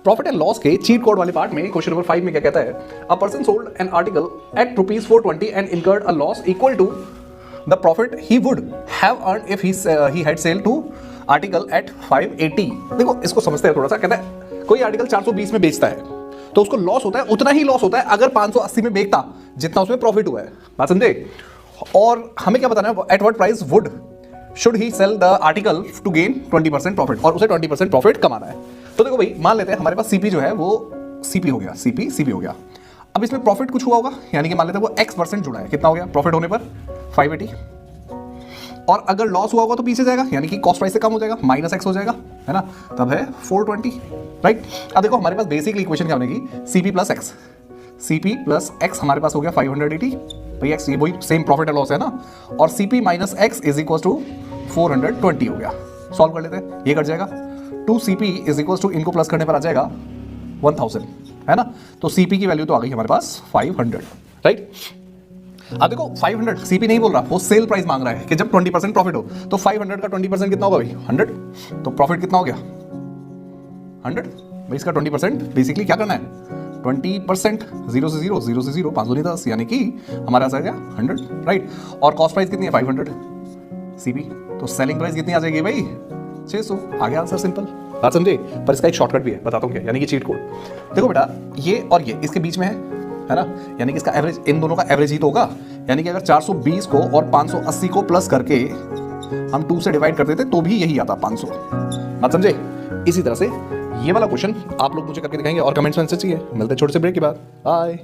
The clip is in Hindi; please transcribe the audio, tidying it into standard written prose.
प्रॉफिट एंड लॉस के चीट कोड वाले पार्ट में क्वेश्चन नंबर 5 में क्या कहता है, a person sold an article at ₹420 and incurred a loss equal to the profit he would have earned if he had sell to article at 580। देखो इसको समझते हैं थोड़ा सा। कहता है कोई आर्टिकल 420 में बेचता है तो उसको लॉस होता है, उतना ही लॉस होता है अगर 580 में बेचता जितना उसमें प्रॉफिट हुआ है। बात समझे? और हमें क्या बताना है, at what price would should he sell the article to gain 20% profit, और उसे 20% प्रॉफिट कमाना है। तो देखो भाई, मान लेते हैं हमारे पास सीपी जो है वो सीपी हो गया, सीपी हो गया। अब इसमें प्रॉफिट कुछ हुआ होगा, यानी कि मान लेते हैं वो x% जुड़ा है। कितना हो गया प्रॉफिट होने पर? 580। और अगर लॉस हुआ होगा तो पीछे जाएगा, यानी कि कॉस्ट प्राइस से कम हो जाएगा, -x हो जाएगा, है ना, तब है 420, राइट। अब देखो हमारे पास बेसिकली इक्वेशन क्या बनेगी, CP प्लस x हमारे पास हो गया 580 भाई, x ये वही सेम प्रॉफिट एंड लॉस है ना, और CP minus x is equal to 420 हो गया। सॉल्व कर लेते हैं, ये कट जाएगा। 2CP इज इक्वल टू, इनको प्लस करने पर आ जाएगा 1000, है ना। तो CP की वैल्यू तो आ गई हमारे पास 500, राइट। अब देखो 500 CP नहीं बोल रहा, वो सेल प्राइस मांग रहा है कि जब 20% प्रॉफिट हो तो 500 का 20% कितना होगा भाई, 100। तो प्रॉफिट कितना हो गया 100 भाई। इसका 20% बेसिकली क्या करना है, 20%, 0 से 0, 0 से 0, 5 नहीं 10, यानी कि हमारा आ जाएगा 100, राइट। और कॉस्ट प्राइस कितनी है 500 CP, तो सेलिंग प्राइस कितनी आ जाएगी भाई 600। आ गया आंसर, सिंपल। बात समझे? पर इसका एक शॉर्टकट भी है, बताता हूँ क्या, यानी कि चीट कोड। देखो बेटा, ये और ये इसके बीच में है ना, यानी कि इसका एवरेज, इन दोनों का एवरेज ही तो होगा। यानी कि अगर 420 को और 580 को प्लस करके हम 2 से डिवाइड कर देते तो भी यही आता 500। बात समझे? इसी तरह से ये वाला क्वेश्चन आप लोग मुझे करके दिखाएंगे और कमेंट्स में आंसर चाहिए। मिलते हैं छोटे से ब्रेक के बाद। बाय।